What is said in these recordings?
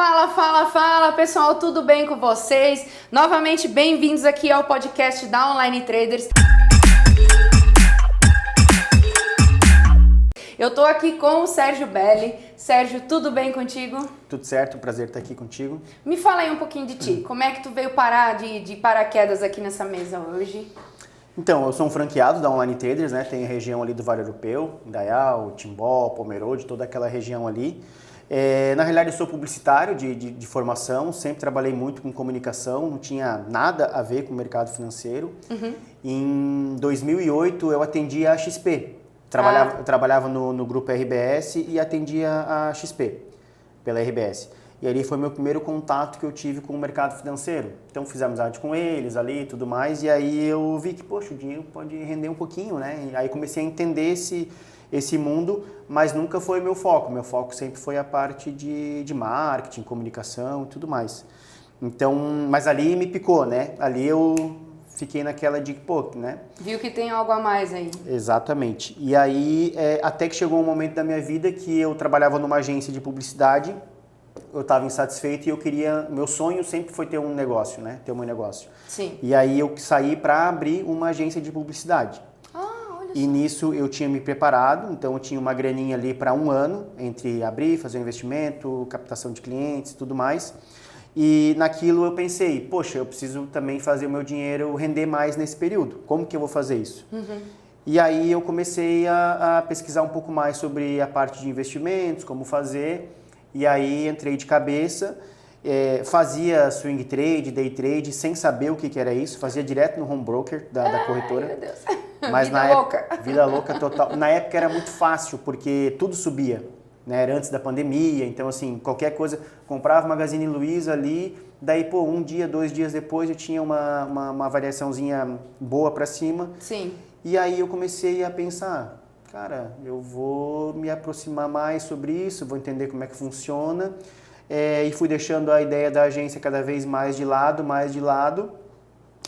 Fala, fala, fala, pessoal, tudo bem com vocês? Novamente, bem-vindos aqui ao podcast da Online Traders. Eu tô aqui com o Sérgio Belli. Sérgio, tudo bem contigo? Tudo certo, prazer estar aqui contigo. Me fala aí um pouquinho de ti. Como é que tu veio parar de paraquedas aqui nessa mesa hoje? Então, eu sou um franqueado da Online Traders, né? Tem a região ali do Vale Europeu, Indaial, Timbó, Pomerode, toda aquela região ali. Na realidade, eu sou publicitário de formação, sempre trabalhei muito com comunicação, não tinha nada a ver com o mercado financeiro. Em 2008, eu atendia a XP. Eu trabalhava no grupo RBS e atendia a XP, pela RBS. E ali foi meu primeiro contato que eu tive com o mercado financeiro. Então fiz amizade com eles ali e tudo mais, e aí eu vi que, poxa, o dinheiro pode render um pouquinho, né? E aí comecei a entender esse mundo, mas nunca foi meu foco. Meu foco sempre foi a parte de marketing, comunicação e tudo mais. Então, mas ali me picou, né? Ali eu fiquei naquela de, pô, né? Viu que tem algo a mais aí. Exatamente. E aí, até que chegou um momento da minha vida que eu trabalhava numa agência de publicidade, eu estava insatisfeito e meu sonho sempre foi ter um negócio, né? Ter um negócio. Sim. E aí eu saí para abrir uma agência de publicidade. E nisso eu tinha me preparado, então eu tinha uma graninha ali para um ano, entre abrir, fazer um investimento, captação de clientes, tudo mais. E naquilo eu pensei, poxa, eu preciso também fazer o meu dinheiro render mais nesse período. Como que eu vou fazer isso? E aí eu comecei a pesquisar um pouco mais sobre a parte de investimentos, como fazer. E aí entrei de cabeça, fazia swing trade, day trade, sem saber o que era isso. Fazia direto no home broker da corretora. Ai, meu Deus. Mas Vida louca. Vida louca total. Na época era muito fácil, porque tudo subia, né? Era antes da pandemia, então assim, qualquer coisa, comprava Magazine Luiza ali, daí pô, um dia, 2 dias depois eu tinha uma variaçãozinha boa para cima. Sim. E aí eu comecei a pensar, cara, eu vou me aproximar mais sobre isso, vou entender como é que funciona, e fui deixando a ideia da agência cada vez mais de lado,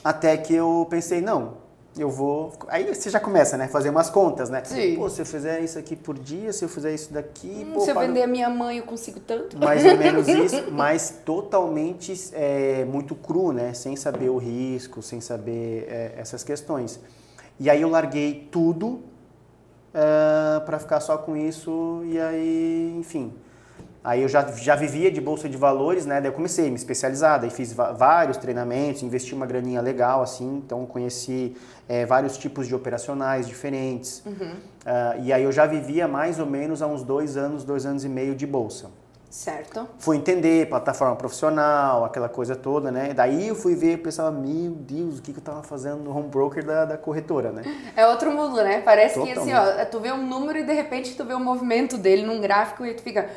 até que eu pensei, não, eu vou... Aí você já começa, né? Fazer umas contas, né? Sim. Pô, se eu fizer isso aqui por dia, se eu fizer isso daqui... Se eu vender a minha mãe, eu consigo tanto? Mais ou menos isso, mas totalmente muito cru, né? Sem saber o risco, sem saber essas questões. E aí eu larguei tudo para ficar só com isso e aí, enfim... Aí eu já vivia de bolsa de valores, né? Daí eu comecei a me especializar, daí fiz vários treinamentos, investi uma graninha legal, assim, então conheci vários tipos de operacionais diferentes. E aí eu já vivia mais ou menos há uns 2 anos e meio de bolsa. Certo. Fui entender, plataforma profissional, aquela coisa toda, né? Daí eu fui ver e pensava, meu Deus, o que eu tava fazendo no home broker da corretora, né? É outro mundo, né? Parece Totalmente. que assim, ó, tu vê um número e de repente tu vê o movimento dele num gráfico e tu fica...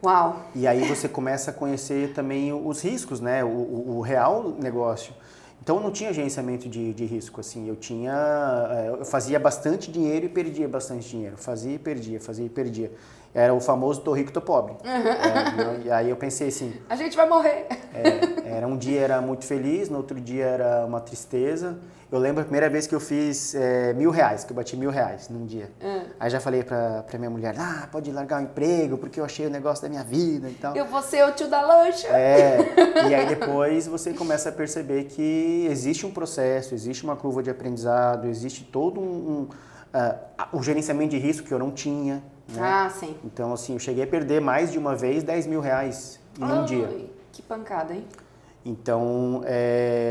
Uau! E aí você começa a conhecer também os riscos, né? O real negócio. Então eu não tinha gerenciamento de risco, assim, eu fazia bastante dinheiro e perdia bastante dinheiro. Fazia e perdia, fazia e perdia. Era o famoso tô rico, tô pobre. E aí eu pensei assim... A gente vai morrer! Um dia era muito feliz, no outro dia era uma tristeza. Eu lembro a primeira vez que eu fiz R$1.000, que eu bati R$1.000 num dia. Aí já falei pra minha mulher, pode largar o emprego, porque eu achei o negócio da minha vida e tal. Eu vou ser o tio da lancha. E aí depois você começa a perceber que existe um processo, existe uma curva de aprendizado, existe todo o gerenciamento de risco que eu não tinha. Né? Sim. Então, assim, eu cheguei a perder mais de uma vez R$10.000 em um dia. Que pancada, hein? Então,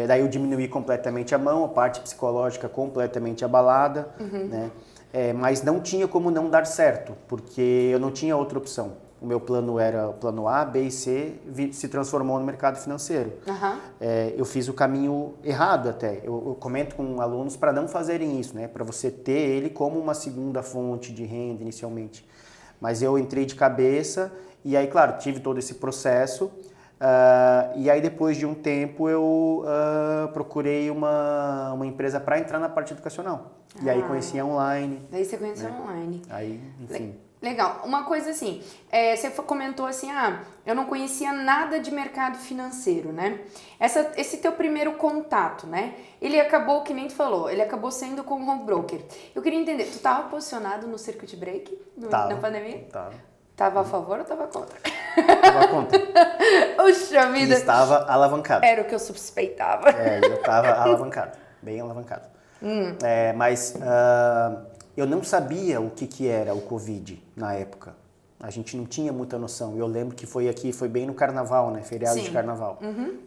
daí eu diminuí completamente a mão, a parte psicológica completamente abalada, né? Mas não tinha como não dar certo, porque eu não tinha outra opção. O meu plano era o plano A, B e C, se transformou no mercado financeiro. Eu fiz o caminho errado até. Eu comento com alunos para não fazerem isso, né? Para você ter ele como uma segunda fonte de renda inicialmente. Mas eu entrei de cabeça e aí, claro, tive todo esse processo. E aí depois de um tempo eu procurei uma empresa para entrar na parte educacional. E aí conheci a online. Daí você conheceu online. Aí, enfim... Legal. Uma coisa assim, você comentou assim, eu não conhecia nada de mercado financeiro, né? Esse teu primeiro contato, né? Ele acabou, que nem tu falou, ele acabou sendo com o home broker. Eu queria entender, tu estava posicionado no circuit break na pandemia? Tava. Tava a favor ou tava contra? Estava contra. Puxa E vida! estava alavancado. Era o que eu suspeitava. Eu estava alavancado, bem alavancado. Mas eu não sabia o que era o Covid na época. A gente não tinha muita noção. Eu lembro que foi bem no carnaval, né? Feriado de carnaval.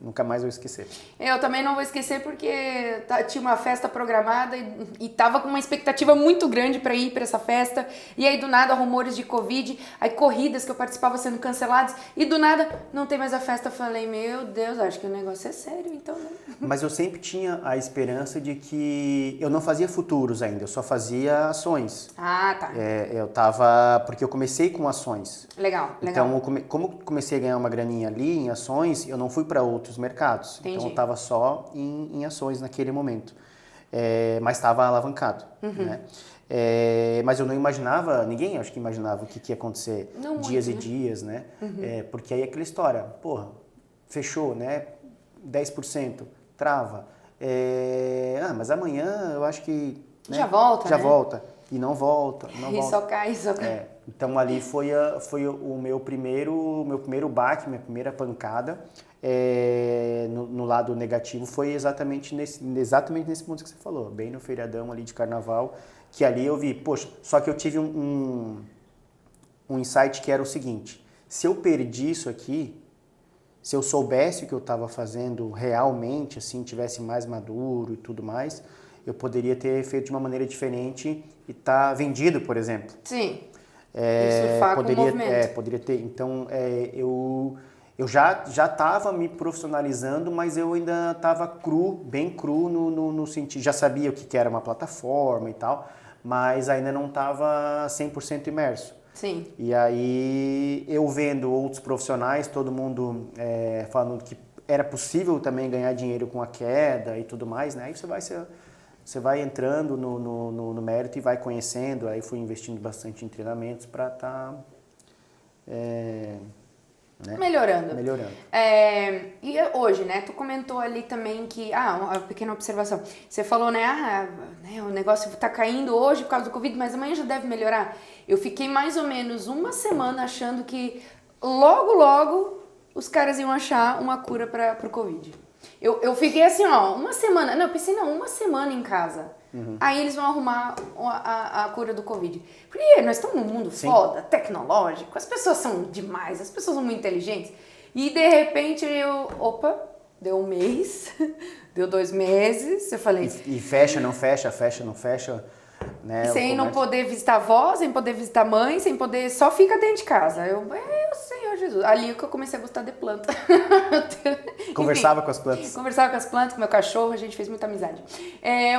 Nunca mais vou esquecer. Eu também não vou esquecer porque tinha uma festa programada e tava com uma expectativa muito grande para ir para essa festa. E aí do nada rumores de Covid, aí corridas que eu participava sendo canceladas e do nada não tem mais a festa. Eu falei, meu Deus, acho que o negócio é sério, então né? Mas eu sempre tinha a esperança de que eu não fazia futuros ainda, eu só fazia ações. Ah, tá. Porque eu comecei com ações. Legal. Então, como eu comecei a ganhar uma graninha ali em ações, eu não fui para outros mercados. Entendi. Então, eu estava só em ações naquele momento. Mas estava alavancado, né? Mas eu não imaginava, ninguém acho que imaginava o que ia acontecer Não dias muito, e dias, né? Porque aí é aquela história, porra, fechou, né? 10%, trava. Mas amanhã eu acho que... Né? Já volta, Já né? volta. E não volta, não volta. Só cai. Então ali foi o meu primeiro baque, minha primeira pancada. No lado negativo foi exatamente nesse ponto que você falou, bem no feriadão ali de carnaval, que ali eu vi, poxa, só que eu tive um insight que era o seguinte, se eu perdi isso aqui, se eu soubesse o que eu estava fazendo realmente, assim, tivesse mais maduro e tudo mais, eu poderia ter feito de uma maneira diferente e estar vendido, por exemplo. Sim. E surfar com o movimento. Poderia ter. Então, eu já estava me profissionalizando, mas eu ainda estava bem cru no sentido. Já sabia o que era uma plataforma e tal, mas ainda não estava 100% imerso. Sim. E aí, eu vendo outros profissionais, todo mundo falando que era possível também ganhar dinheiro com a queda e tudo mais, né? Aí você vai entrando no mérito e vai conhecendo, aí fui investindo bastante em treinamentos para estar melhorando. E hoje, né, tu comentou ali também que, uma pequena observação, você falou, né, o negócio tá caindo hoje por causa do Covid, mas amanhã já deve melhorar. Eu fiquei mais ou menos uma semana achando que logo os caras iam achar uma cura pro Covid. Eu fiquei assim, uma semana, não, eu pensei, uma semana em casa. Aí eles vão arrumar a cura do Covid. Porque nós estamos num mundo foda, tecnológico, as pessoas são demais, as pessoas são muito inteligentes. E de repente deu um mês, deu 2 meses, eu falei... E fecha, não fecha, né? Sem não poder visitar a avó, sem poder visitar a mãe, sem poder... Só fica dentro de casa. Senhor Jesus. Ali que eu comecei a gostar de planta. Conversava com as plantas. Conversava com as plantas, com meu cachorro, a gente fez muita amizade.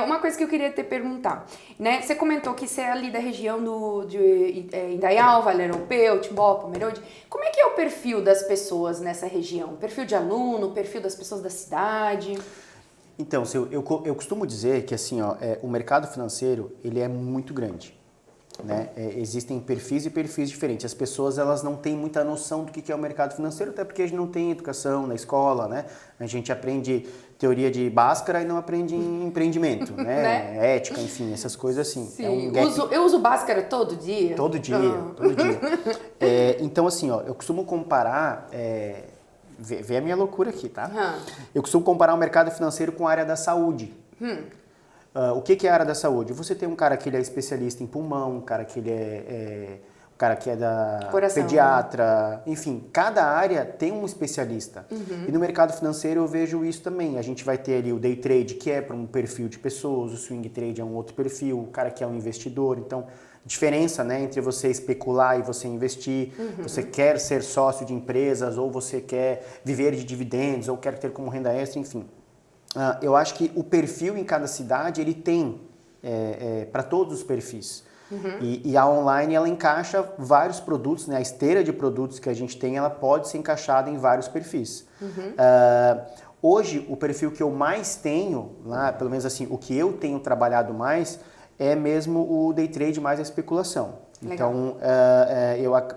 Uma coisa que eu queria te perguntar, né? Você comentou que você é ali da região de Indaial, Vale Europeu, Timbó, Pomerode. Como é que é o perfil das pessoas nessa região? Perfil de aluno, perfil das pessoas da cidade? Então, eu costumo dizer que assim, o mercado financeiro ele é muito grande. Né? Existem perfis e perfis diferentes. As pessoas elas não têm muita noção do que é o mercado financeiro, até porque a gente não tem educação na escola, né? A gente aprende teoria de Bhaskara e não aprende em empreendimento, né? Ética, enfim, essas coisas assim. Sim. Eu uso Bhaskara todo dia? Todo dia. Então, assim, eu costumo comparar... Vê a minha loucura aqui, tá? Eu costumo comparar o mercado financeiro com a área da saúde. O que é a área da saúde? Você tem um cara que ele é especialista em pulmão, um cara que ele um cara que é da Coração, pediatra, né? Enfim, cada área tem um especialista. E no mercado financeiro eu vejo isso também. A gente vai ter ali o day trade, que é para um perfil de pessoas, o swing trade é um outro perfil, o cara que é um investidor. Então, diferença, né, entre você especular e você investir. Você quer ser sócio de empresas ou você quer viver de dividendos ou quer ter como renda extra, enfim. Eu acho que o perfil em cada cidade, ele tem para todos os perfis. E a online, ela encaixa vários produtos, né? A esteira de produtos que a gente tem, ela pode ser encaixada em vários perfis. Hoje, o perfil que eu mais tenho, lá, pelo menos assim, o que eu tenho trabalhado mais, é mesmo o day trade mais a especulação. Legal. Então,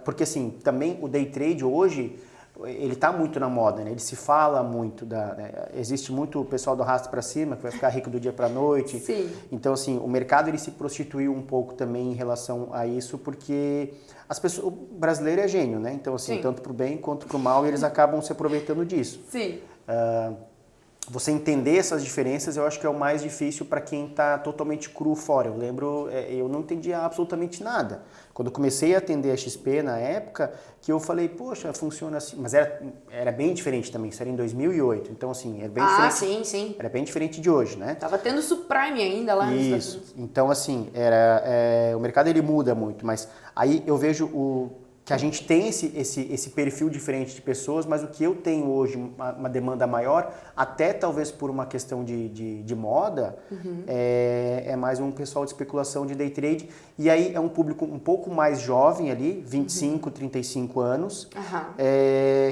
porque assim, também o day trade hoje... ele está muito na moda, né? Ele se fala muito, né? Existe muito o pessoal do arrasto para cima, que vai ficar rico do dia para a noite. Sim. Então, assim, o mercado ele se prostituiu um pouco também em relação a isso, porque o brasileiro é gênio, né? Então, assim, Sim. tanto para o bem quanto para o mal, e eles acabam se aproveitando disso. Sim. Você entender essas diferenças, eu acho que é o mais difícil para quem está totalmente cru fora. Eu lembro, eu não entendia absolutamente nada. Quando eu comecei a atender a XP na época, que eu falei, poxa, funciona assim. Mas era bem diferente também, isso era em 2008. Então, assim, era bem diferente. Sim, sim. Era bem diferente de hoje, né? Tava tendo subprime ainda lá nos Estados Isso. Unidos. Então, assim, o mercado ele muda muito, mas aí eu vejo que a gente tem esse perfil diferente de pessoas, mas o que eu tenho hoje, uma demanda maior, até talvez por uma questão de moda, é mais um pessoal de especulação de day trade. E aí é um público um pouco mais jovem ali, 25, 35 anos,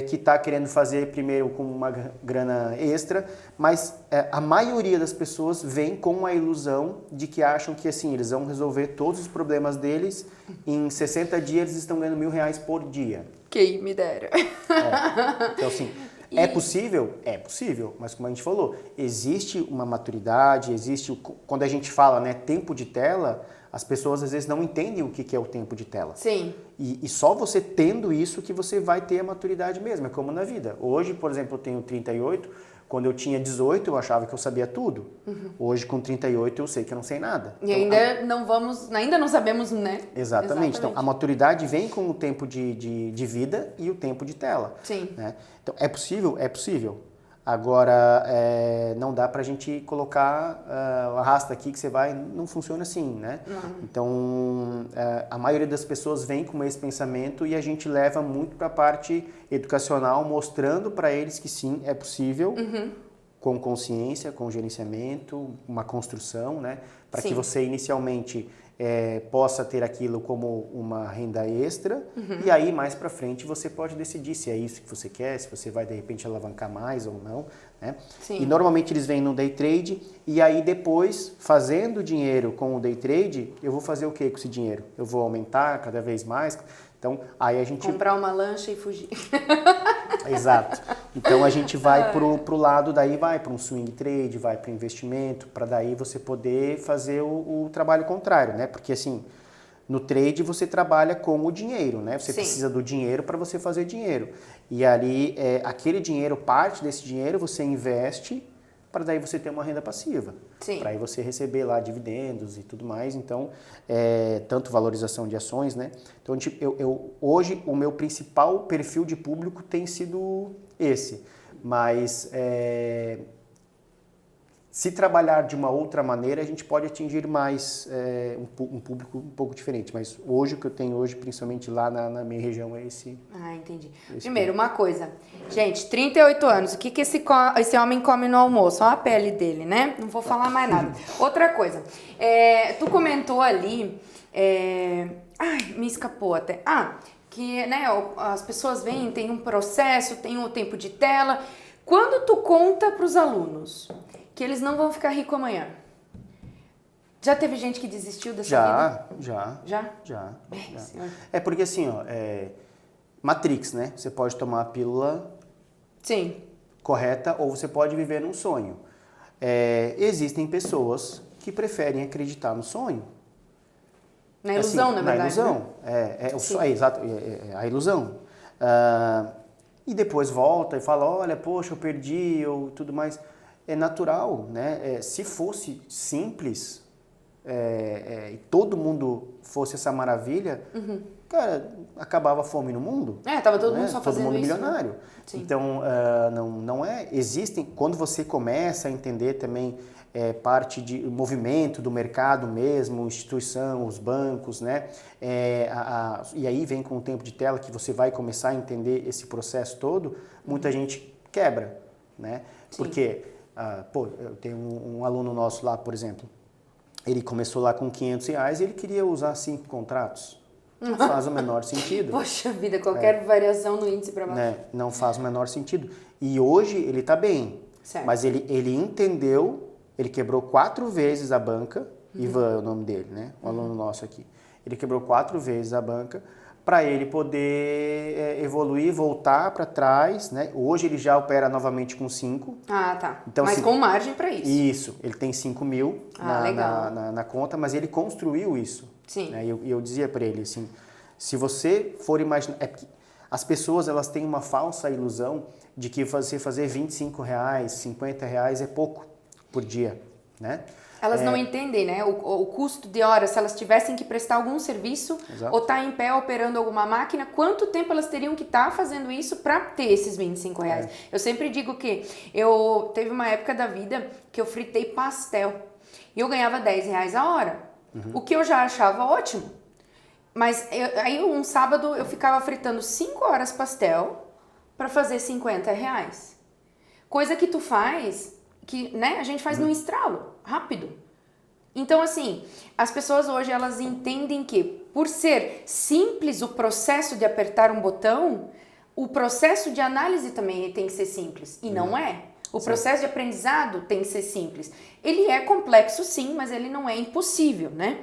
que está querendo fazer primeiro com uma grana extra, mas a maioria das pessoas vem com a ilusão de que acham que assim, eles vão resolver todos os problemas deles, em 60 dias eles estão ganhando R$1.000 por dia. Quem me dera. Então, assim, é possível? É possível, mas como a gente falou, existe uma maturidade, quando a gente fala, né, tempo de tela, as pessoas às vezes não entendem o que é o tempo de tela. Sim. E só você tendo isso que você vai ter a maturidade mesmo, é como na vida. Hoje, por exemplo, eu tenho 38, quando eu tinha 18 eu achava que eu sabia tudo. Hoje com 38 eu sei que eu não sei nada. E então, ainda não sabemos, né? Exatamente. Então, a maturidade vem com o tempo de vida e o tempo de tela. Sim. Né? Então, é possível? É possível. Agora, não dá pra gente colocar arrasta aqui que você vai, não funciona assim, né? Então, a maioria das pessoas vem com esse pensamento e a gente leva muito para a parte educacional, mostrando para eles que sim, é possível, com consciência, com gerenciamento, uma construção, né? Para que você inicialmente possa ter aquilo como uma renda extra e aí mais para frente você pode decidir se é isso que você quer, se você vai de repente alavancar mais ou não, né? Sim. E normalmente eles vêm no day trade e aí depois, fazendo dinheiro com o day trade, eu vou fazer o que com esse dinheiro? Eu vou aumentar cada vez mais? Então, aí a gente... Comprar uma lancha e fugir. Exato. Então a gente vai pro lado, daí vai para um swing trade, vai para investimento, para daí você poder fazer o trabalho contrário, né? Porque assim, no trade você trabalha com o dinheiro, né? Você precisa do dinheiro para você fazer dinheiro. E ali, aquele dinheiro, parte desse dinheiro você investe para daí você ter uma renda passiva. Para aí você receber lá dividendos e tudo mais. Então, tanto valorização de ações, né? Então, hoje, o meu principal perfil de público tem sido esse. Mas, se trabalhar de uma outra maneira, a gente pode atingir mais um público um pouco diferente. Mas hoje, o que eu tenho hoje, principalmente lá na minha região, é esse. Ah, entendi. Primeiro, uma coisa. Gente, 38 anos, o que esse homem come no almoço? Olha a pele dele, né? Não vou falar mais nada. Outra coisa. Tu comentou ali... Ai, me escapou até. Que né, as pessoas vêm, tem um processo, tem um tempo de tela. Quando tu conta para os alunos que eles não vão ficar ricos amanhã, já teve gente que desistiu dessa vida? Já. É porque assim, Matrix, né? Você pode tomar a pílula correta ou você pode viver num sonho. Existem pessoas que preferem acreditar no sonho. Na ilusão, assim, na verdade. Na ilusão. Né? Exato, a ilusão. E depois volta e fala, olha, poxa, eu perdi, ou tudo mais. É natural, né? Se fosse simples e todo mundo fosse essa maravilha, cara, acabava a fome no mundo. Tava todo mundo só fazendo todo mundo isso. milionário. Né? Então, não é... Existem... Quando você começa a entender também parte de movimento do mercado mesmo, instituição, os bancos, né? E aí vem com o tempo de tela que você vai começar a entender esse processo todo, muita gente quebra, né? Porque, eu tenho um aluno nosso lá, por exemplo, ele começou lá com R$500 e ele queria usar 5 contratos. Não faz o menor sentido. Poxa vida, qualquer variação no índice para baixo. Né? Não faz o menor sentido. E hoje ele está bem, mas ele entendeu, ele quebrou 4 vezes a banca, Ivan é o nome dele, né? Um aluno nosso aqui. Ele quebrou 4 vezes a banca para ele poder evoluir, voltar para trás, né? Hoje ele já opera novamente com 5. Ah, tá. Então, mas com margem para isso. Isso, ele tem 5 mil legal. na conta, mas ele construiu isso. Sim. Né? E eu dizia para ele assim, se você for imaginar... As pessoas elas têm uma falsa ilusão de que você fazer R$ 25, R$ 50 é pouco por dia, né? Elas não entendem, né? O custo de hora, se elas tivessem que prestar algum serviço, Exato. ou estar em pé operando alguma máquina, quanto tempo elas teriam que estar fazendo isso para ter esses R$ 25? Eu sempre digo que teve uma época da vida que eu fritei pastel e eu ganhava R$ 10 a hora, o que eu já achava ótimo. Mas aí um sábado eu ficava fritando 5 horas pastel para fazer R$ 50. Coisa que tu faz, que né, a gente faz num estralo, rápido. Então, assim, as pessoas hoje elas entendem que por ser simples o processo de apertar um botão, o processo de análise também tem que ser simples. E não é. O processo de aprendizado tem que ser simples. Ele é complexo sim, mas ele não é impossível, né?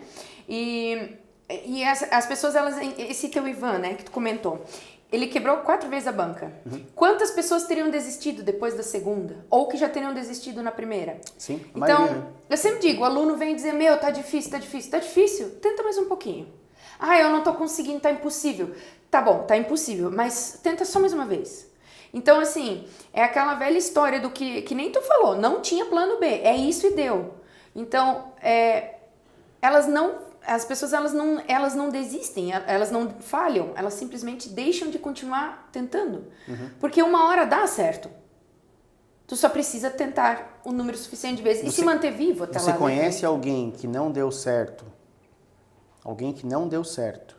E as pessoas, esse teu Ivan, né, que tu comentou, ele quebrou 4 vezes a banca. Quantas pessoas teriam desistido depois da segunda? Ou que já teriam desistido na primeira? Sim, a então, maioria, né? eu sempre digo, o aluno vem dizer, tá difícil, tá difícil. Tá difícil? Tenta mais um pouquinho. Eu não tô conseguindo, tá impossível. Tá bom, tá impossível, mas tenta só mais uma vez. Então, assim, é aquela velha história do que nem tu falou, não tinha plano B, é isso e deu. Então, as pessoas elas não desistem, elas não falham, elas simplesmente deixam de continuar tentando. Porque uma hora dá certo. Tu só precisa tentar o número suficiente de vezes e se manter vivo até lá. Você conhece alguém que não deu certo? Alguém que não deu certo?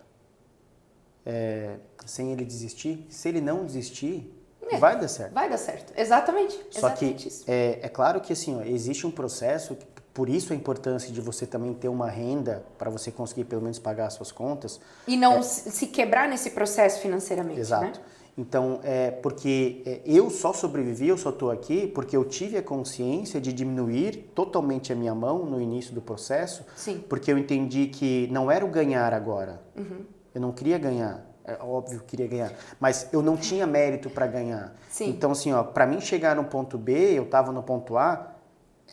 Sem ele desistir? Se ele não desistir, vai dar certo. Vai dar certo, exatamente. Só que isso. é claro que assim, existe um processo, por isso a importância de você também ter uma renda para você conseguir pelo menos pagar as suas contas. E não se quebrar nesse processo financeiramente, Exato. né? Então, porque eu só sobrevivi, eu só estou aqui porque eu tive a consciência de diminuir totalmente a minha mão no início do processo. Sim. Porque eu entendi que não era o ganhar agora. Eu não queria ganhar. É óbvio que queria ganhar, mas eu não tinha mérito para ganhar. Sim. Então, assim, para mim chegar no ponto B, eu estava no ponto A,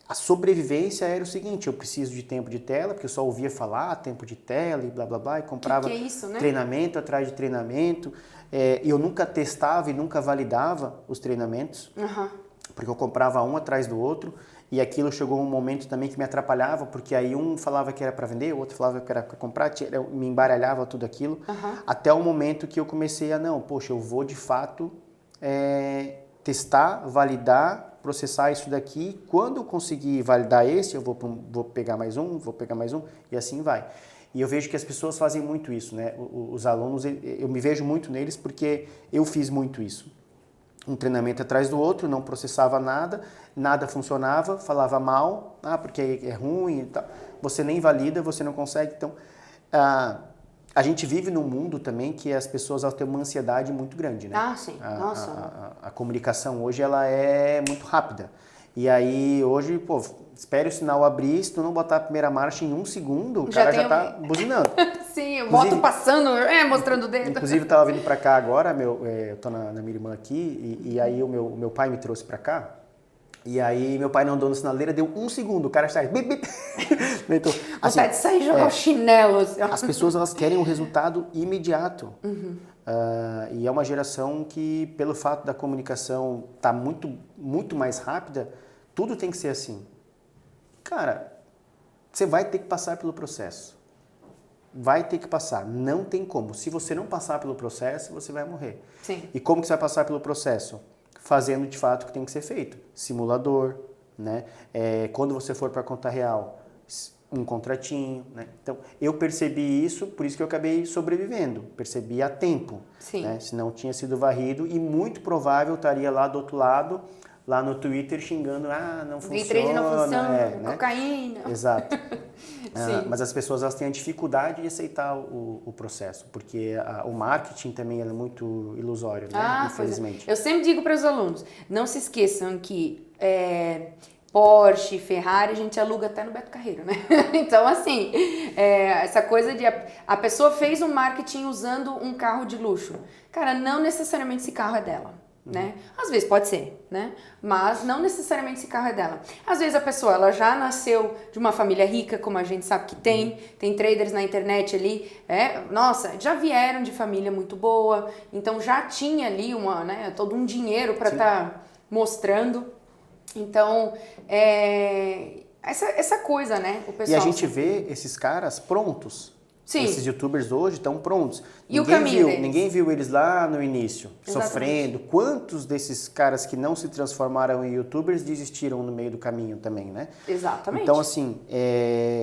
a sobrevivência era o seguinte, eu preciso de tempo de tela, porque eu só ouvia falar tempo de tela e blá blá blá, e comprava que é isso, né? treinamento atrás de treinamento. Eu nunca testava e nunca validava os treinamentos, porque eu comprava um atrás do outro. E aquilo chegou um momento também que me atrapalhava, porque aí um falava que era para vender, o outro falava que era para comprar, me embaralhava tudo aquilo, até o momento que eu comecei poxa, eu vou de fato testar, validar, processar isso daqui, quando eu conseguir validar esse, eu vou pegar mais um, e assim vai. E eu vejo que as pessoas fazem muito isso, né? Os alunos, eu me vejo muito neles porque eu fiz muito isso. Um treinamento atrás do outro, não processava nada, nada funcionava, falava mal, porque é ruim e tal. Você nem valida, você não consegue. Então, a gente vive num mundo também que as pessoas têm uma ansiedade muito grande, né? Sim. Nossa. A comunicação hoje, ela é muito rápida. E aí, hoje, espere o sinal abrir, se tu não botar a primeira marcha em 1 segundo, o cara já tá buzinando. Sim, moto passando, mostrando o dedo. Inclusive, eu tava vindo pra cá agora, eu tô na minha irmã aqui, e aí o meu pai me trouxe pra cá, e aí meu pai não andou na sinaleira, deu 1 segundo, o cara sai, bip, bip. Então, assim, vontade de sair e jogar o chinelo. As pessoas, elas querem um resultado imediato. E é uma geração que, pelo fato da comunicação estar muito, muito mais rápida, tudo tem que ser assim. Cara, você vai ter que passar pelo processo. Vai ter que passar. Não tem como. Se você não passar pelo processo, você vai morrer. Sim. E como que você vai passar pelo processo? Fazendo de fato o que tem que ser feito. Simulador, né? Quando você for para a conta real, um contratinho, né? Então, eu percebi isso, por isso que eu acabei sobrevivendo. Percebi a tempo. Sim. Né? Senão tinha sido varrido e muito provável eu estaria lá do outro lado, lá no Twitter xingando, não funciona. V3 não funciona, né? cocaína. Exato. Sim. Mas as pessoas, elas têm a dificuldade de aceitar o processo, porque o marketing também é muito ilusório, né? Infelizmente. Eu sempre digo para os alunos, não se esqueçam que Porsche, Ferrari, a gente aluga até no Beto Carreiro, né? Então, assim, essa coisa de a pessoa fez um marketing usando um carro de luxo. Cara, não necessariamente esse carro é dela, né? Às vezes pode ser, né? Mas não necessariamente esse carro é dela. Às vezes a pessoa, ela já nasceu de uma família rica, como a gente sabe que tem traders na internet ali, nossa, já vieram de família muito boa, então já tinha ali todo um dinheiro para estar mostrando. Então, essa coisa, né? O pessoal, e a gente vê esses caras prontos. Sim. Esses youtubers hoje estão prontos. E o caminho deles? Ninguém viu eles lá no início, Exatamente. sofrendo. Quantos desses caras que não se transformaram em youtubers desistiram no meio do caminho também, né? Exatamente. Então, assim,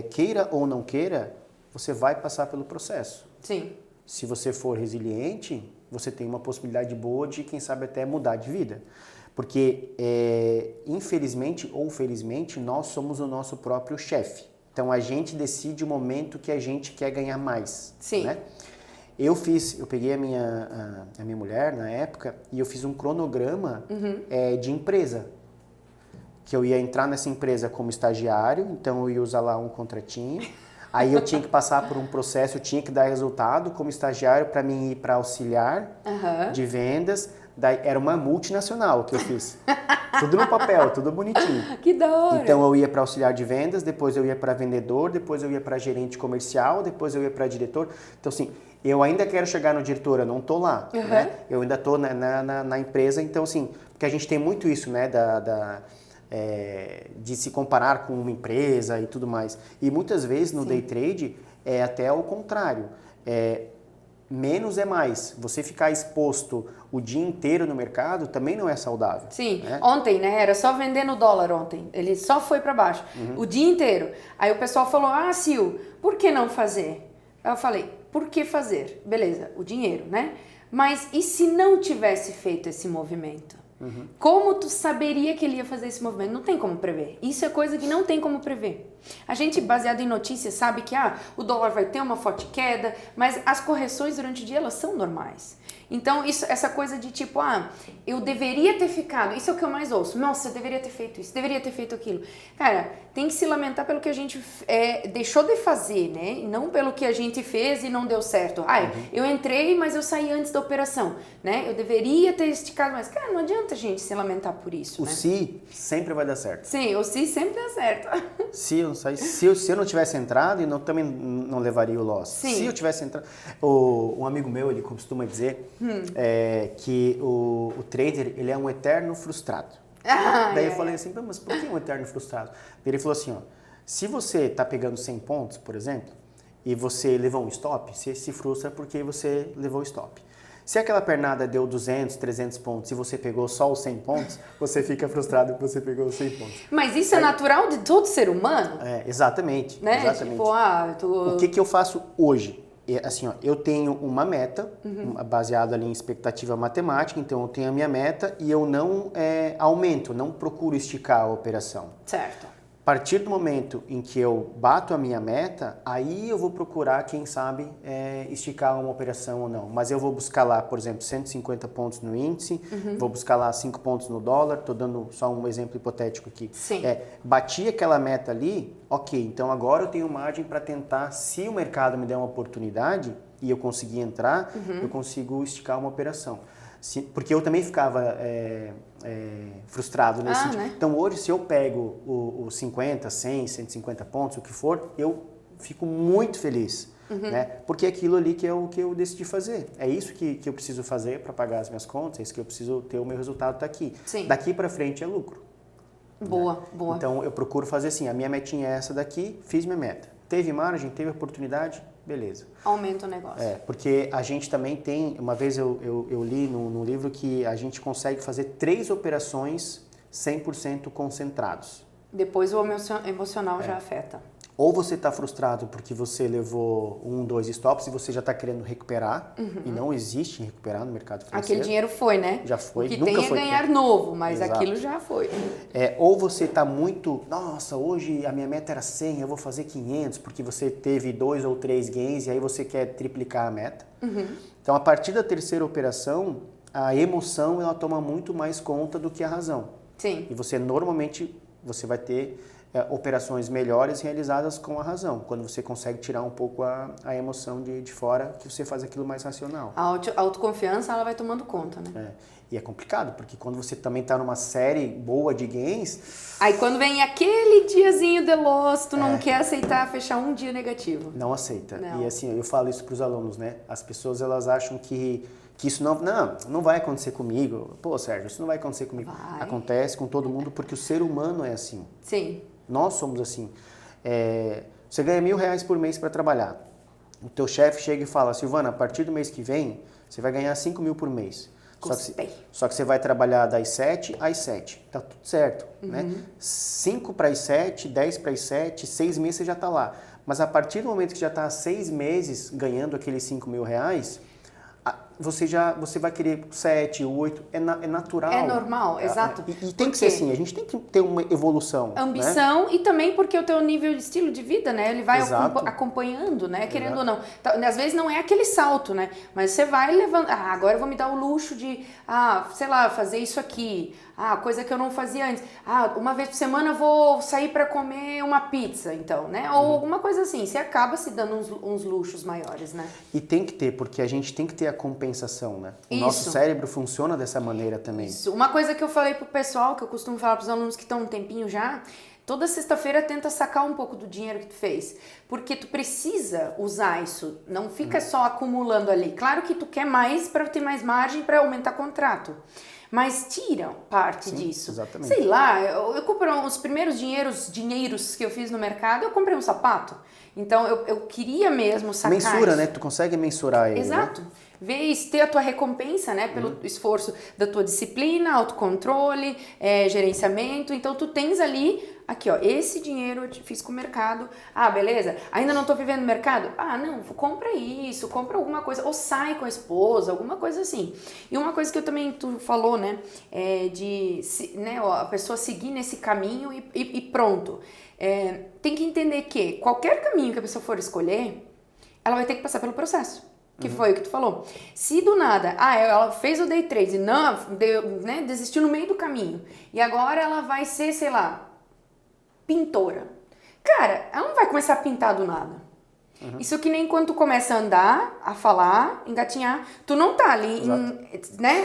queira ou não queira, você vai passar pelo processo. Sim. Se você for resiliente, você tem uma possibilidade boa de, quem sabe, até mudar de vida. Porque, infelizmente ou felizmente, nós somos o nosso próprio chefe. Então, a gente decide o momento que a gente quer ganhar mais. Sim. Né? Eu peguei a minha mulher na época e eu fiz um cronograma de empresa. Que eu ia entrar nessa empresa como estagiário, então eu ia usar lá um contratinho. Aí eu tinha que passar por um processo, eu tinha que dar resultado como estagiário para mim ir para auxiliar de vendas. Daí, era uma multinacional que eu fiz. Tudo no papel, tudo bonitinho. Que da hora! Então eu ia para auxiliar de vendas, depois eu ia para vendedor, depois eu ia para gerente comercial, depois eu ia para diretor. Então assim, eu ainda quero chegar no diretor, eu não tô lá, né? Eu ainda tô na empresa, então assim, porque a gente tem muito isso, né, de se comparar com uma empresa e tudo mais. E muitas vezes no day trade é até o contrário. Menos é mais. Você ficar exposto o dia inteiro no mercado também não é saudável. Sim, né? Ontem, né, era só vender no dólar ontem, ele só foi para baixo, o dia inteiro. Aí o pessoal falou, Sil, por que não fazer? Aí eu falei, por que fazer? Beleza, o dinheiro, né? Mas e se não tivesse feito esse movimento? Como tu saberia que ele ia fazer esse movimento? Não tem como prever. Isso é coisa que não tem como prever. A gente, baseado em notícias, sabe que o dólar vai ter uma forte queda, mas as correções durante o dia, elas são normais. Então, essa coisa de tipo, eu deveria ter ficado, isso é o que eu mais ouço, nossa, eu deveria ter feito isso, deveria ter feito aquilo. Cara, tem que se lamentar pelo que a gente deixou de fazer, né? E não pelo que a gente fez e não deu certo. Eu entrei, mas eu saí antes da operação, né? Eu deveria ter esticado mais. Cara, não adianta a gente se lamentar por isso, O né? se sempre vai dar certo. Sim, o se sempre dá certo. Se eu não tivesse entrado, eu também não levaria o loss. Sim. Se eu tivesse entrado... Um amigo meu, ele costuma dizer que o trader, ele é um eterno frustrado. Daí eu falei assim, mas por que um eterno frustrado? Ele falou assim, se você está pegando 100 pontos, por exemplo, e você levou um stop, você se frustra porque você levou o stop. Se aquela pernada deu 200, 300 pontos e você pegou só os 100 pontos, você fica frustrado que você pegou os 100 pontos. Mas isso é natural de todo ser humano? Exatamente. Né? Exatamente. Tipo, O que eu faço hoje? Assim, eu tenho uma meta, baseada ali em expectativa matemática, então eu tenho a minha meta e eu não aumento, não procuro esticar a operação. Certo. A partir do momento em que eu bato a minha meta, aí eu vou procurar, quem sabe, esticar uma operação ou não. Mas eu vou buscar lá, por exemplo, 150 pontos no índice, vou buscar lá 5 pontos no dólar, estou dando só um exemplo hipotético aqui. Sim. Bati aquela meta ali, ok, então agora eu tenho margem para tentar, se o mercado me der uma oportunidade e eu conseguir entrar, eu consigo esticar uma operação. Porque eu também ficava frustrado nesse sentido. Né? Então hoje, se eu pego os 50, 100, 150 pontos, o que for, eu fico muito feliz. Né? Porque é aquilo ali que é o que eu decidi fazer. É isso que eu preciso fazer para pagar as minhas contas, é isso que eu preciso ter, o meu resultado está aqui. Sim. Daqui para frente é lucro. Boa, boa. Então eu procuro fazer assim, a minha metinha é essa daqui, fiz minha meta. Teve margem, teve oportunidade, beleza. Aumenta o negócio. Porque a gente também tem, uma vez eu li no livro que a gente consegue fazer 3 operações 100% concentrados. Depois o emocional já afeta. Ou você está frustrado porque você levou 1, 2 stops e você já está querendo recuperar, e não existe recuperar no mercado financeiro. Aquele dinheiro foi, né? Já foi, o que nunca tem foi ganhar tempo. novo, mas Exato. aquilo já foi. Ou você está muito, nossa, hoje a minha meta era 100, eu vou fazer 500, porque você teve 2 ou 3 gains e aí você quer triplicar a meta. Então, a partir da terceira operação, a emoção ela toma muito mais conta do que a razão. Sim. E você normalmente você vai ter operações melhores realizadas com a razão, quando você consegue tirar um pouco a emoção de fora, que você faz aquilo mais racional. A autoconfiança, ela vai tomando conta, né? E é complicado, porque quando você também tá numa série boa de games... Aí quando vem aquele diazinho de loss, tu não quer aceitar fechar um dia negativo. Não aceita. Não. E assim, eu falo isso pros alunos, né? As pessoas, elas acham que isso não vai acontecer comigo. Pô, Sérgio, isso não vai acontecer comigo. Vai. Acontece com todo mundo, porque o ser humano é assim. Sim. Nós somos assim. Você ganha R$1.000 por mês para trabalhar. O teu chefe chega e fala, Silvana, a partir do mês que vem, você vai ganhar 5 mil por mês. Só que você vai trabalhar das 7 às 7. Tá tudo certo, né? 5 para as 7, 10 para as 7, 6 meses você já tá lá. Mas a partir do momento que já tá há 6 meses ganhando aqueles 5 mil reais, você vai querer 7, 8, é natural. É normal, exato. E tem que ser assim, a gente tem que ter uma evolução. Ambição, né? E também porque o teu nível de estilo de vida, né? Ele vai acompanhando, né? Querendo ou não. Às vezes não é aquele salto, né? Mas você vai levando. Agora eu vou me dar o luxo de, sei lá, fazer isso aqui. Coisa que eu não fazia antes. Uma vez por semana eu vou sair para comer uma pizza, então, né? Ou alguma coisa assim. Você acaba se dando uns luxos maiores, né? E tem que ter, porque a gente tem que ter a compensação, né? O nosso cérebro funciona dessa maneira também. Isso. Uma coisa que eu falei pro pessoal, que eu costumo falar pros alunos que estão um tempinho já, toda sexta-feira tenta sacar um pouco do dinheiro que tu fez, porque tu precisa usar isso, não fica só acumulando ali. Claro que tu quer mais para ter mais margem para aumentar contrato, mas tira parte disso. Exatamente. Sei lá, eu comprei os primeiros dinheiros que eu fiz no mercado, eu comprei um sapato. Então eu queria mesmo sacar Mensura, isso. né? Tu consegue mensurar ele, Exato. Né? Ter a tua recompensa, né, pelo esforço da tua disciplina, autocontrole, gerenciamento. Então, tu tens ali, aqui, ó, esse dinheiro eu fiz com o mercado. Beleza. Ainda não tô vivendo no mercado? Não, compra isso, compra alguma coisa. Ou sai com a esposa, alguma coisa assim. E uma coisa que eu também, tu falou, né, a pessoa seguir nesse caminho e pronto. Tem que entender que qualquer caminho que a pessoa for escolher, ela vai ter que passar pelo processo. Que foi o que tu falou. Se do nada, ela fez o day trade e não, desistiu no meio do caminho. E agora ela vai ser, sei lá, pintora. Cara, ela não vai começar a pintar do nada. Isso que nem quando tu começa a andar, a falar, engatinhar, tu não tá ali,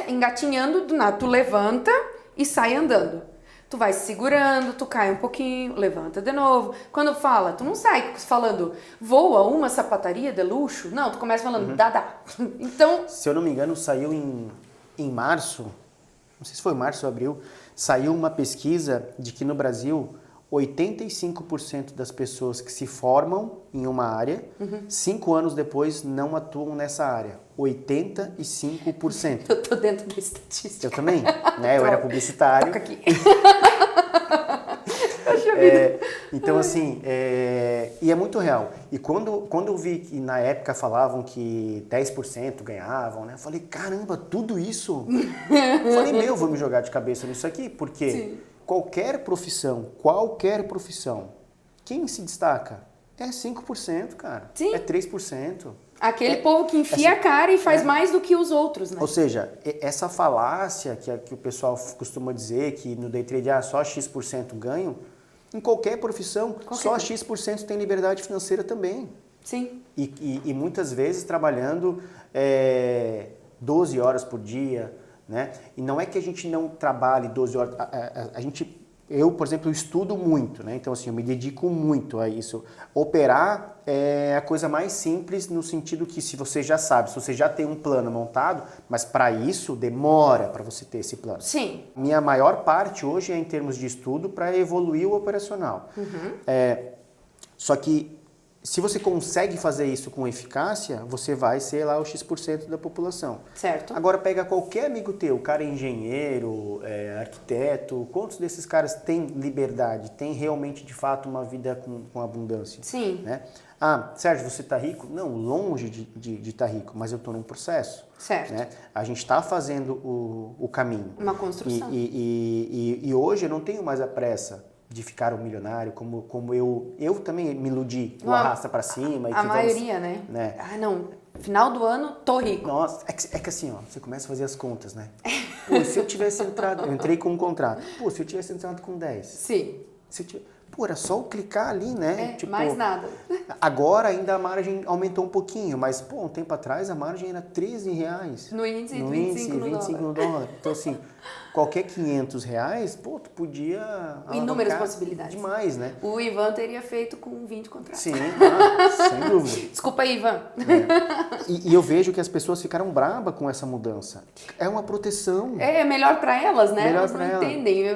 engatinhando do nada. Tu levanta e sai andando. Tu vai se segurando, tu cai um pouquinho, levanta de novo. Quando fala, tu não sai falando, voa uma sapataria de luxo. Não, tu começa falando, dá. Então... Se eu não me engano, saiu em março, não sei se foi março ou abril, saiu uma pesquisa de que no Brasil, 85% das pessoas que se formam em uma área, 5 anos depois não atuam nessa área. 85%. Eu tô dentro da estatística. Eu também, né? Eu era publicitário. Toca aqui. Então, assim, e é muito real. E quando eu vi que na época falavam que 10% ganhavam, né? Eu falei, caramba, tudo isso? Eu falei, vou me jogar de cabeça nisso aqui, porque qualquer profissão, quem se destaca? É 5%, cara. Sim. É 3%. Aquele povo que enfia a cara e faz mais do que os outros, né? Ou seja, essa falácia que o pessoal costuma dizer que no day trade só X% ganham, em qualquer profissão, só X% tem liberdade financeira também. Sim. E muitas vezes trabalhando 12 horas por dia, né? E não é que a gente não trabalhe 12 horas, eu, por exemplo, estudo muito, né? Então, assim, eu me dedico muito a isso. Operar é a coisa mais simples no sentido que se você já sabe, se você já tem um plano montado, mas para isso demora para você ter esse plano. Sim. Minha maior parte hoje é em termos de estudo para evoluir o operacional. Só que se você consegue fazer isso com eficácia, você vai ser lá o X% da população. Certo. Agora pega qualquer amigo teu, o cara é engenheiro, arquiteto, quantos desses caras têm liberdade, têm realmente de fato uma vida com abundância? Sim. Né? Sérgio, você está rico? Não, longe de estar rico, mas eu estou num processo. Certo. Né? A gente está fazendo o caminho. Uma construção. E hoje eu não tenho mais a pressa de ficar um milionário, como eu também me iludi, o arrasta para cima. A maioria, né? Não, final do ano, tô rico. Nossa, é que assim, ó, você começa a fazer as contas, né? Pô, se eu tivesse entrado, eu entrei com um contrato. Pô, se eu tivesse entrado com 10. Sim. Pô, era só eu clicar ali, né? É, mais nada. Agora ainda a margem aumentou um pouquinho, mas, pô, um tempo atrás a margem era R$13. No índice, No 25 índice, no 25 dólar. no dólar. Então, assim, qualquer R$500, pô, tu podia Inúmeras alavancar possibilidades. demais, né? O Ivan teria feito com 20 contratos. Sim, sem dúvida. Desculpa aí, Ivan. E eu vejo que as pessoas ficaram bravas com essa mudança. É uma proteção. É melhor pra elas, né? Melhor Elas pra não ela, entendem.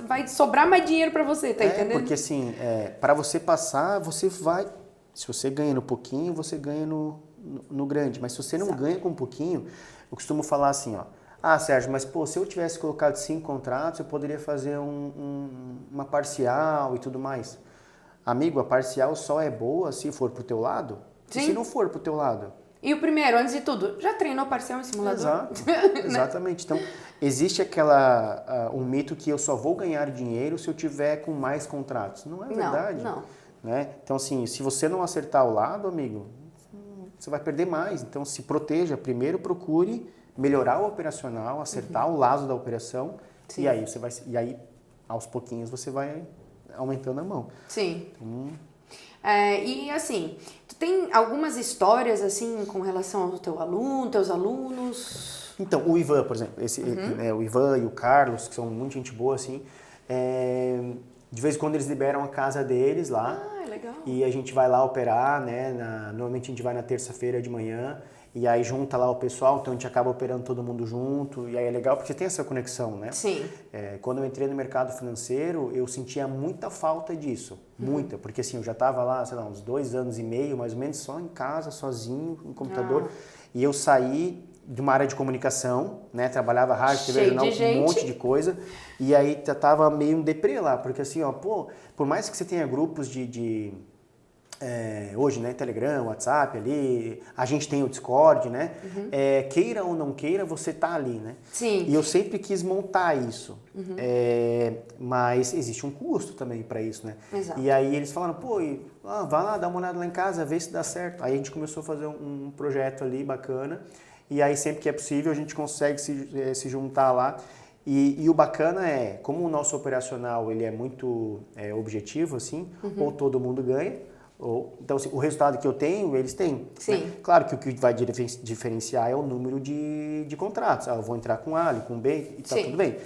Vai sobrar mais dinheiro pra você, tá entendendo? Porque assim, para você passar, você vai... Se você ganha no pouquinho, você ganha no grande. Mas se você não Exato. ganha com um pouquinho, eu costumo falar assim, ó. Ah, Sérgio, mas pô, se eu tivesse colocado 5 contratos, eu poderia fazer uma parcial e tudo mais. Amigo, a parcial só é boa se for pro teu lado. Sim. E se não for pro teu lado? E o primeiro, antes de tudo, já treinou parcial em simulador? Exato, exatamente. Então, existe um mito que eu só vou ganhar dinheiro se eu tiver com mais contratos. Não é verdade. Não. Né? Então, assim, se você não acertar o lado, amigo, você vai perder mais. Então, se proteja. Primeiro, procure melhorar o operacional, acertar o lado da operação. Sim. E aí, aos pouquinhos, você vai aumentando a mão. Sim. E assim, tu tem algumas histórias assim com relação ao teu aluno, teus alunos? Então, o Ivan, por exemplo, o Ivan e o Carlos, que são muito gente boa, assim, de vez em quando eles liberam a casa deles lá. Ah, legal. E a gente vai lá operar, né? Normalmente a gente vai na terça-feira de manhã e aí junta lá o pessoal, então a gente acaba operando todo mundo junto. E aí é legal porque tem essa conexão, né? Sim. Quando eu entrei no mercado financeiro, eu sentia muita falta disso. Muita, porque assim, eu já estava lá, sei lá, uns 2 anos e meio, mais ou menos, só em casa, sozinho, no computador. E eu saí de uma área de comunicação, né? Trabalhava rádio, TV, jornal, um monte de coisa. E aí tava meio um deprê lá, porque assim, ó, pô, por mais que você tenha grupos hoje, né, Telegram, WhatsApp ali, a gente tem o Discord, né? Queira ou não queira, você tá ali, né? Sim. E eu sempre quis montar isso. Mas existe um custo também para isso, né? Exato. E aí eles falaram, pô, vai lá, dá uma olhada lá em casa, vê se dá certo. Aí a gente começou a fazer um projeto ali bacana. E aí sempre que é possível a gente consegue se juntar lá. E o bacana é, como o nosso operacional ele é muito objetivo, assim, ou todo mundo ganha, então assim, o resultado que eu tenho, eles têm. Sim. Né? Claro que o que vai diferenciar é o número de contratos. Eu vou entrar com A, com B e tá tudo bem.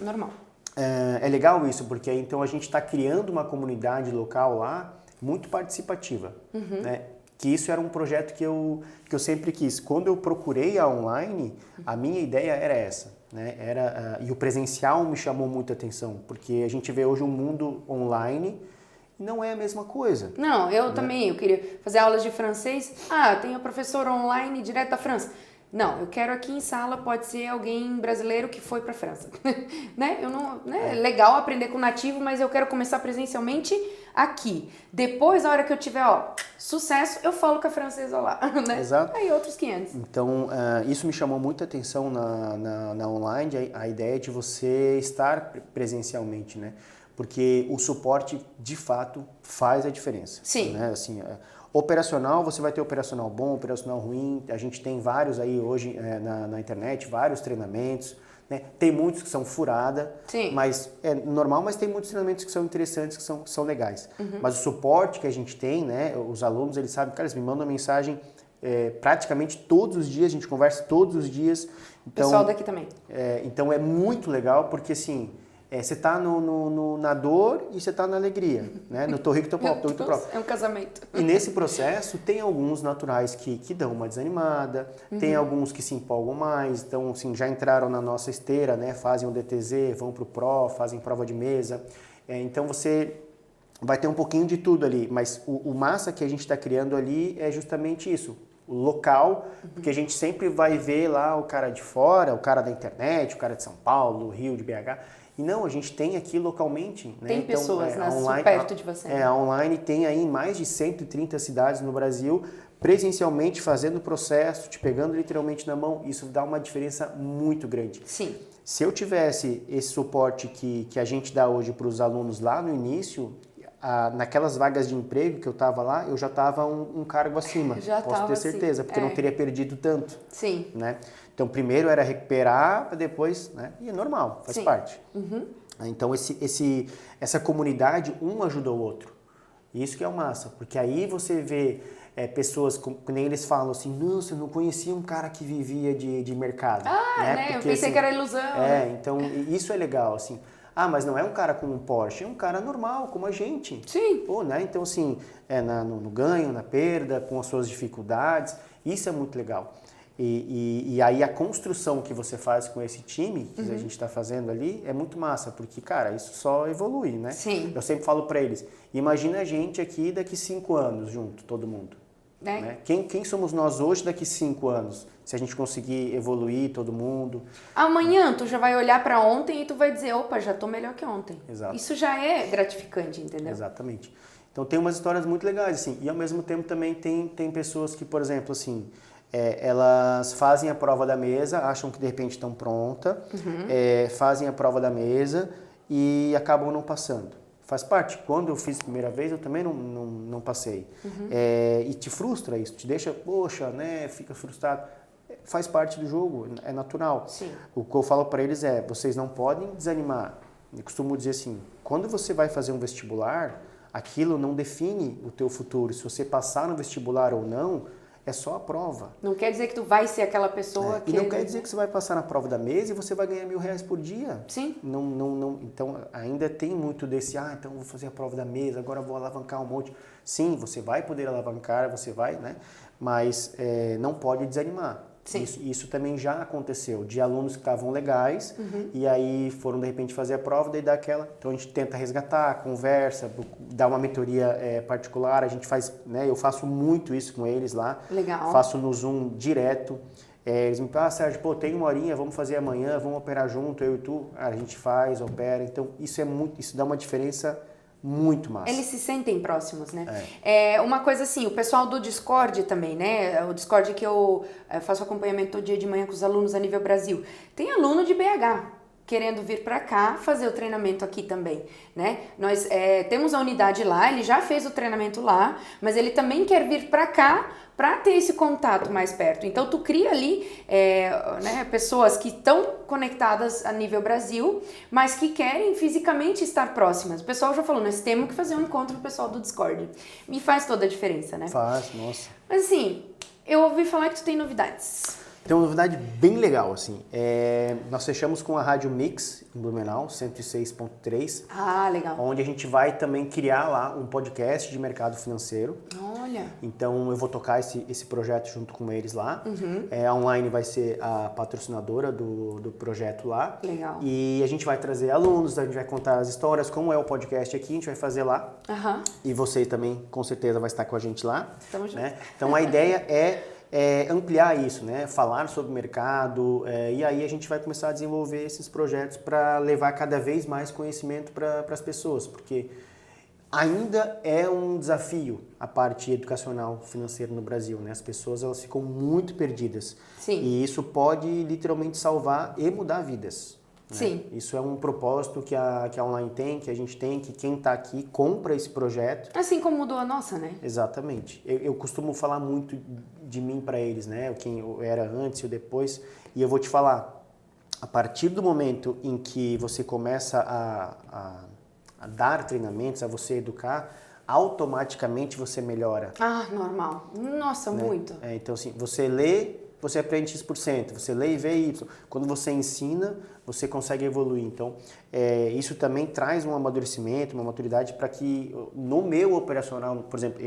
Normal. É legal isso, porque então a gente está criando uma comunidade local lá muito participativa, né? Que isso era um projeto que eu sempre quis. Quando eu procurei a online, a minha ideia era essa. Né? E o presencial me chamou muita atenção, porque a gente vê hoje um mundo online e não é a mesma coisa. Não, eu também, eu queria fazer aulas de francês. Tem a professora online direto da França. Não, eu quero aqui em sala, pode ser alguém brasileiro que foi para a França. Né? É legal aprender com nativo, mas eu quero começar presencialmente aqui. Depois, na hora que eu tiver, sucesso, eu falo com a francesa lá, né? Exato. Aí outros 500. Então, isso me chamou muita atenção na online, a ideia de você estar presencialmente, né? Porque o suporte, de fato, faz a diferença. Sim. Né? Assim, operacional, você vai ter operacional bom, operacional ruim. A gente tem vários aí hoje na internet, vários treinamentos. Né? Tem muitos que são furada, mas é normal, mas tem muitos treinamentos que são interessantes, que são legais. Mas o suporte que a gente tem, né? Os alunos, eles sabem, cara, eles me mandam uma mensagem praticamente todos os dias, a gente conversa todos os dias. Então, pessoal daqui também. Então é muito legal, porque assim... você está na dor e você está na alegria, né? No tô rico, tô pobre. É um casamento. E nesse processo tem alguns naturais que dão uma desanimada, tem alguns que se empolgam mais, então assim, já entraram na nossa esteira, né? Fazem o DTZ, vão para o Pro, fazem prova de mesa. Então você vai ter um pouquinho de tudo ali, mas o massa que a gente está criando ali é justamente isso. O local, porque a gente sempre vai ver lá o cara de fora, o cara da internet, o cara de São Paulo, Rio, de BH. E não, a gente tem aqui localmente. Né? Tem pessoas online, perto de você. A online tem aí em mais de 130 cidades no Brasil, presencialmente fazendo o processo, te pegando literalmente na mão. Isso dá uma diferença muito grande. Sim. Se eu tivesse esse suporte que a gente dá hoje para os alunos lá no início, naquelas vagas de emprego que eu estava lá, eu já estava um cargo acima. Já posso ter certeza, porque eu não teria perdido tanto. Sim. Né? Então, primeiro era recuperar, depois, né? E é normal, faz parte. Então, essa comunidade, um ajuda o outro. Isso que é o massa, porque aí você vê pessoas, que nem eles falam assim, nossa, eu não conhecia um cara que vivia de mercado. Né? Porque, eu pensei assim, que era ilusão. Né? Então isso é legal, assim. Ah, mas não é um cara com um Porsche, é um cara normal, como a gente. Sim. Pô, né? Então, assim, no ganho, na perda, com as suas dificuldades, isso é muito legal. E aí a construção que você faz com esse time, que a gente está fazendo ali, é muito massa, porque, cara, isso só evolui, né? Sim. Eu sempre falo para eles, imagina a gente aqui daqui 5 anos junto, todo mundo. Né? Quem somos nós hoje daqui 5 anos? Se a gente conseguir evoluir todo mundo. Amanhã tu já vai olhar para ontem e tu vai dizer, opa, já tô melhor que ontem. Exato. Isso já é gratificante, entendeu? Exatamente. Então tem umas histórias muito legais, assim. E ao mesmo tempo também tem pessoas que, por exemplo, assim, elas fazem a prova da mesa, acham que de repente estão prontas, fazem a prova da mesa e acabam não passando. Faz parte. Quando eu fiz a primeira vez, eu também não passei. E te frustra isso, te deixa, poxa, né, fica frustrado. Faz parte do jogo, é natural. Sim. O que eu falo para eles vocês não podem desanimar. Eu costumo dizer assim, quando você vai fazer um vestibular, aquilo não define o teu futuro. Se você passar no vestibular ou não, é só a prova. Não quer dizer que tu vai ser aquela pessoa que... E não quer dizer que você vai passar na prova da mesa e você vai ganhar R$1.000 por dia. Sim. Não, então, ainda tem muito desse, então eu vou fazer a prova da mesa, agora eu vou alavancar um monte. Sim, você vai poder alavancar, você vai, né? Mas não pode desanimar. Sim. Isso também já aconteceu, de alunos que estavam legais e aí foram de repente fazer a prova, daí dá aquela. Então a gente tenta resgatar, conversa, dá uma mentoria particular, a gente faz, né? Eu faço muito isso com eles lá. Legal. Faço no Zoom direto. Eles me falam, Sérgio, tem 1 horinha, vamos fazer amanhã, vamos operar junto, eu e tu. A gente faz, opera. Então isso dá uma diferença muito massa. Eles se sentem próximos, né? Uma coisa assim, o pessoal do Discord também, né? O Discord que eu faço acompanhamento todo dia de manhã com os alunos a nível Brasil. Tem aluno de BH querendo vir para cá fazer o treinamento aqui também, né? Nós temos a unidade lá, ele já fez o treinamento lá, mas ele também quer vir para cá para ter esse contato mais perto. Então, tu cria ali né, pessoas que estão conectadas a nível Brasil, mas que querem fisicamente estar próximas. O pessoal já falou, nós temos que fazer um encontro com o pessoal do Discord. Me faz toda a diferença, né? Faz, nossa. Mas assim, eu ouvi falar que tu tem novidades. Tem uma novidade bem legal, assim. Nós fechamos com a Rádio Mix, em Blumenau, 106.3. Ah, legal. Onde a gente vai também criar lá um podcast de mercado financeiro. Olha. Então eu vou tocar esse projeto junto com eles lá. A Online vai ser a patrocinadora do projeto lá. Legal. E a gente vai trazer alunos, a gente vai contar as histórias, como é o podcast aqui, a gente vai fazer lá. E você também, com certeza, vai estar com a gente lá. Tamo junto. Né? Então a ideia é ampliar isso, né? Falar sobre o mercado, e aí a gente vai começar a desenvolver esses projetos para levar cada vez mais conhecimento para as pessoas, porque ainda é um desafio a parte educacional financeira no Brasil, né? As pessoas elas ficam muito perdidas. Sim. E isso pode literalmente salvar e mudar vidas. Né? Sim. Isso é um propósito que a Online tem, que a gente tem, que quem está aqui compra esse projeto. Assim como mudou a nossa, né? Exatamente. Eu costumo falar muito de mim para eles, né? Quem eu era antes e o depois. E eu vou te falar, a partir do momento em que você começa a dar treinamentos, a você educar, automaticamente você melhora. Ah, normal. Nossa, né? Muito. Então, assim, você lê, você aprende X%, você lê e vê Y. Quando você ensina, você consegue evoluir. Então, isso também traz um amadurecimento, uma maturidade para que no meu operacional, por exemplo,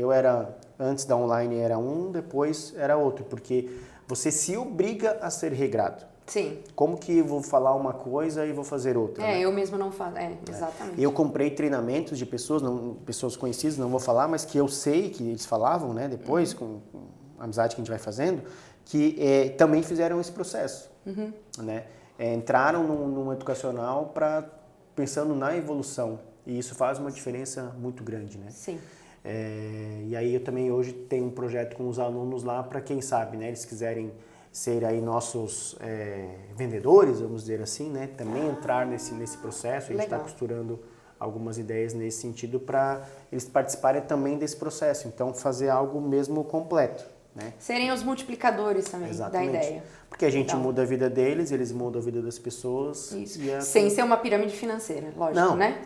antes da Online era um, depois era outro, porque você se obriga a ser regrado. Sim. Como que eu vou falar uma coisa e vou fazer outra? Né? Eu mesmo não faço. Exatamente. Eu comprei treinamentos de pessoas conhecidas, não vou falar, mas que eu sei que eles falavam, né, depois, com a amizade que a gente vai fazendo, que também fizeram esse processo. Né? Entraram num educacional pensando na evolução. E isso faz uma diferença muito grande. Né? Sim. E aí eu também hoje tenho um projeto com os alunos lá para quem sabe, né, eles quiserem ser aí nossos vendedores, vamos dizer assim, né? Também entrar nesse processo, a gente está costurando algumas ideias nesse sentido para eles participarem também desse processo. Então, fazer algo mesmo completo, né? Serem os multiplicadores também Exatamente. da ideia. Porque a gente Então. muda a vida deles, eles mudam a vida das pessoas. Isso. E Sem ser uma pirâmide financeira, lógico, Não, né?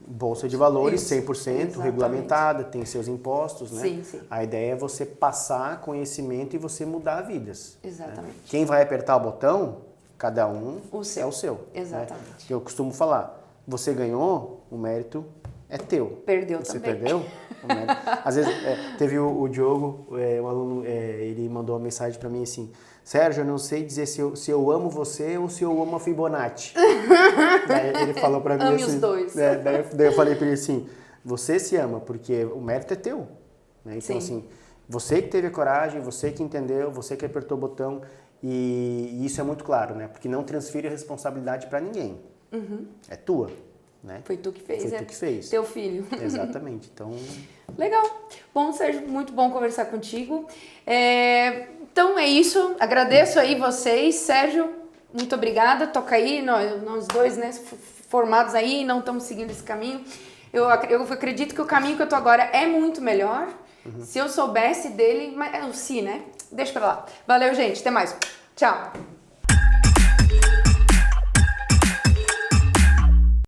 Bolsa de valores, Isso, 100% exatamente. regulamentada, tem seus impostos, né? Sim, sim. A ideia é você passar conhecimento e você mudar vidas. Exatamente. Né? Quem vai apertar o botão, cada um é o seu. Exatamente. Né? Eu costumo falar, você ganhou, o mérito é teu. Perdeu você também. perdeu, o mérito... Às vezes, teve o Diogo, um aluno, ele mandou uma mensagem para mim assim, Sérgio, eu não sei dizer se eu amo você ou se eu amo a Fibonacci. Daí ele falou pra mim Ame assim... os dois. Daí eu falei pra ele assim, você se ama, porque o mérito é teu. Né? Então, Sim. assim, você que teve a coragem, você que entendeu, você que apertou o botão, e isso é muito claro, né? Porque não transfere a responsabilidade pra ninguém. É tua. Né? Foi tu que fez, Foi tu que fez. Teu filho. Exatamente. Então... Legal. Bom, Sérgio, muito bom conversar contigo. Então é isso. Agradeço aí vocês. Sérgio, muito obrigada. Toca aí, nós dois, né, formados aí, não estamos seguindo esse caminho. Eu acredito que o caminho que eu tô agora é muito melhor. Se eu soubesse dele, mas é o si, né? Deixa pra lá. Valeu, gente. Até mais. Tchau.